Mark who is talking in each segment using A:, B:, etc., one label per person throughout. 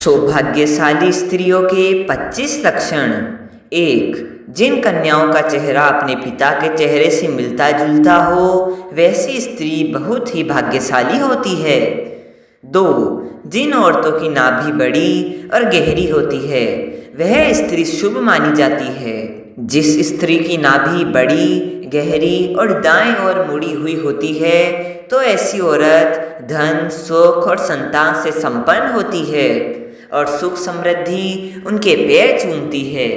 A: सौभाग्यशाली स्त्रियों के 25 लक्षण। 1. जिन कन्याओं का चेहरा अपने पिता के चेहरे से मिलता जुलता हो, वैसी स्त्री बहुत ही भाग्यशाली होती है। 2. जिन औरतों की नाभि बड़ी और गहरी होती है, वह स्त्री शुभ मानी जाती है। जिस स्त्री की नाभि बड़ी, गहरी और दाएं ओर मुड़ी हुई होती है, तो ऐसी औरत धन, सुख और संतान से संपन्न होती है और सुख समृद्धि उनके पैर चूमती है।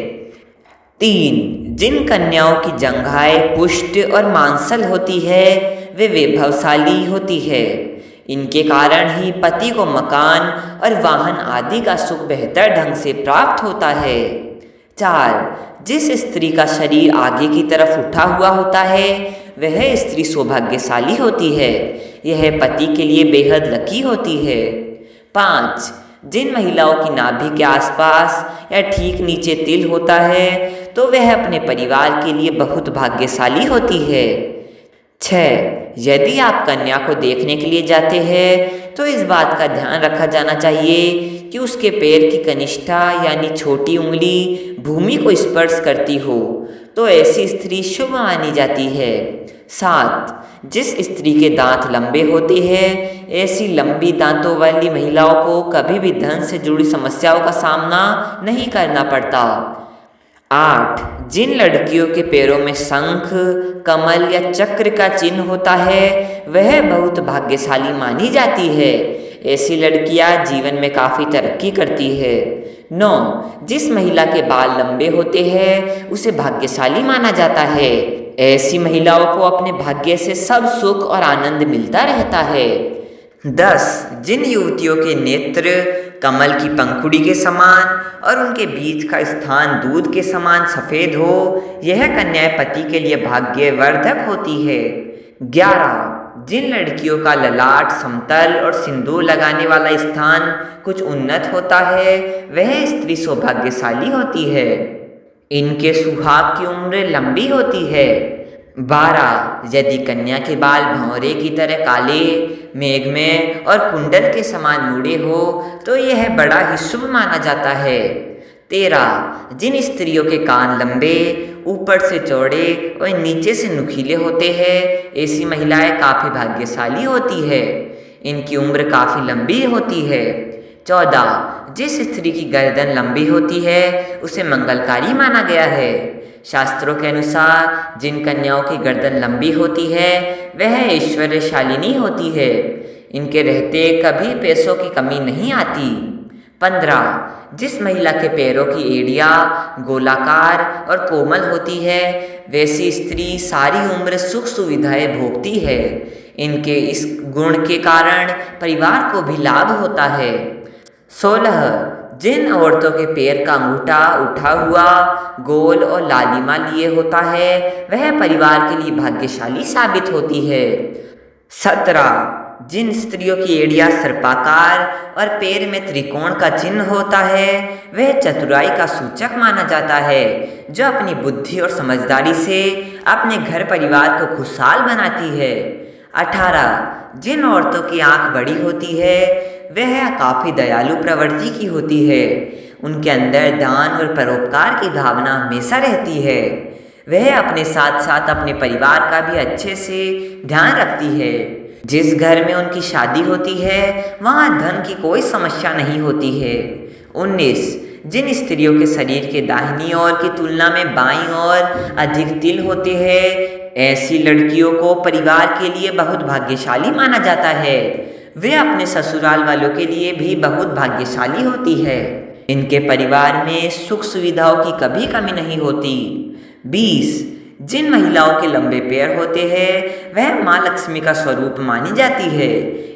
A: 3. जिन कन्याओं की जंघाएं पुष्ट और मांसल होती है, वे वैभवशाली होती है। इनके कारण ही पति को मकान और वाहन आदि का सुख बेहतर ढंग से प्राप्त होता है। 4. जिस स्त्री का शरीर आगे की तरफ उठा हुआ होता है, वह स्त्री सौभाग्यशाली होती है। यह पति के लिए बेहद लकी होती है। 5. जिन महिलाओं की नाभि के आसपास या ठीक नीचे तिल होता है, तो वह अपने परिवार के लिए बहुत भाग्यशाली होती है। 6. यदि आप कन्या को देखने के लिए जाते हैं, तो इस बात का ध्यान रखा जाना चाहिए कि उसके पैर की कनिष्ठा यानी छोटी उंगली भूमि को स्पर्श करती हो, तो ऐसी स्त्री शुभ मानी जाती है। 7. जिस स्त्री के दांत लंबे होते हैं, ऐसी लंबी दांतों वाली महिलाओं को कभी भी धन से जुड़ी समस्याओं का सामना नहीं करना पड़ता। 8. जिन लड़कियों के पैरों में शंख, कमल या चक्र का चिन्ह होता है, वह बहुत भाग्यशाली मानी जाती है। ऐसी लड़कियां जीवन में काफ़ी तरक्की करती है। 9. जिस महिला के बाल लंबे होते हैं, उसे भाग्यशाली माना जाता है। ऐसी महिलाओं को अपने भाग्य से सब सुख और आनंद मिलता रहता है। 10. जिन युवतियों के नेत्र कमल की पंखुड़ी के समान और उनके बीच का स्थान दूध के समान सफ़ेद हो, यह कन्याएं पति के लिए भाग्यवर्धक होती है। 11. जिन लड़कियों का ललाट समतल और सिंदूर लगाने वाला स्थान कुछ उन्नत होता है, वह स्त्री सौभाग्यशाली होती है। इनके सुहाग की उम्र लंबी होती है। 12. यदि कन्या के बाल भंवरे की तरह काले, मेघमय और कुंडल के समान मुड़े हो, तो यह बड़ा ही शुभ माना जाता है। 13. जिन स्त्रियों के कान लंबे, ऊपर से चौड़े और नीचे से नुकीले होते हैं, ऐसी महिलाएं काफ़ी भाग्यशाली होती है। इनकी उम्र काफ़ी लंबी होती है। 14. जिस स्त्री की गर्दन लंबी होती है, उसे मंगलकारी माना गया है। शास्त्रों के अनुसार जिन कन्याओं की गर्दन लंबी होती है, वह ऐश्वर्यशालिनी होती है। इनके रहते कभी पैसों की कमी नहीं आती। 15. जिस महिला के पैरों की एड़ियाँ गोलाकार और कोमल होती है, वैसी स्त्री सारी उम्र सुख सुविधाएं भोगती है। इनके इस गुण के कारण परिवार को भी लाभ होता है। 16. जिन औरतों के पैर का अंगूठा उठा हुआ, गोल और लालिमा लिए होता है, वह परिवार के लिए भाग्यशाली साबित होती है। 17. जिन स्त्रियों की एड़ियाँ सर्पाकार और पैर में त्रिकोण का चिन्ह होता है, वह चतुराई का सूचक माना जाता है, जो अपनी बुद्धि और समझदारी से अपने घर परिवार को खुशहाल बनाती है। 18. जिन औरतों की आंख बड़ी होती है, वह काफ़ी दयालु प्रवृत्ति की होती है। उनके अंदर दान और परोपकार की भावना हमेशा रहती है। वह अपने साथ साथ अपने परिवार का भी अच्छे से ध्यान रखती है। जिस घर में उनकी शादी होती है, वहाँ धन की कोई समस्या नहीं होती है। 19. जिन स्त्रियों के शरीर के दाहिनी ओर की तुलना में बाईं ओर अधिक तिल होते हैं, ऐसी लड़कियों को परिवार के लिए बहुत भाग्यशाली माना जाता है। वे अपने ससुराल वालों के लिए भी बहुत भाग्यशाली होती है। इनके परिवार में सुख सुविधाओं की कभी कमी नहीं होती। 20. जिन महिलाओं के लंबे पैर होते हैं, वह माँ लक्ष्मी का स्वरूप मानी जाती है।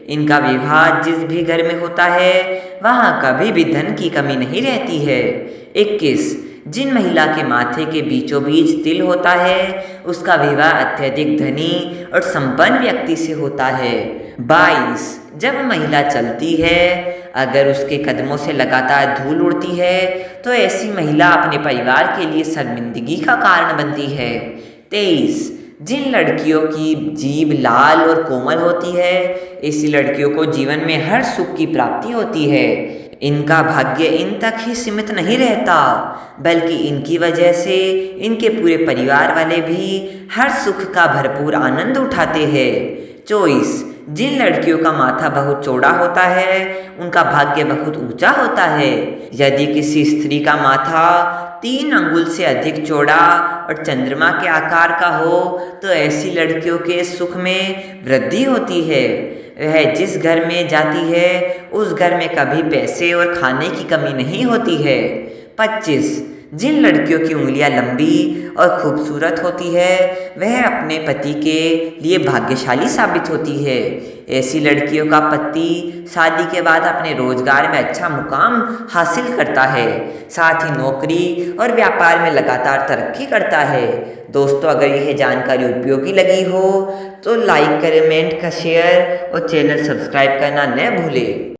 A: इनका विवाह जिस भी घर में होता है, वहाँ कभी भी धन की कमी नहीं रहती है। 21. जिन महिला के माथे के बीचों बीच तिल होता है, उसका विवाह अत्यधिक धनी और संपन्न व्यक्ति से होता है। 22. जब महिला चलती है, अगर उसके कदमों से लगातार धूल उड़ती है, तो ऐसी महिला अपने परिवार के लिए शर्मिंदगी का कारण बनती है। 23. जिन लड़कियों की जीभ लाल और कोमल होती है, ऐसी लड़कियों को जीवन में हर सुख की प्राप्ति होती है। इनका भाग्य इन तक ही सीमित नहीं रहता, बल्कि इनकी वजह से इनके पूरे परिवार वाले भी हर सुख का भरपूर आनंद उठाते हैं। 24 जिन लड़कियों का माथा बहुत चौड़ा होता है उनका भाग्य बहुत ऊंचा होता है। यदि किसी स्त्री का माथा 3 अंगुल से अधिक चौड़ा और चंद्रमा के आकार का हो तो ऐसी लड़कियों के सुख में वृद्धि होती है। वह जिस घर में जाती है उस घर में कभी पैसे और खाने की कमी नहीं होती है। 25 जिन लड़कियों की उंगलियां लंबी और खूबसूरत होती है वह अपने पति के लिए भाग्यशाली साबित होती है। ऐसी लड़कियों का पति शादी के बाद अपने रोजगार में अच्छा मुकाम हासिल करता है, साथ ही नौकरी और व्यापार में लगातार तरक्की करता है। दोस्तों, अगर यह जानकारी उपयोगी लगी हो तो लाइक कमेंट का शेयर और चैनल सब्सक्राइब करना न भूलें।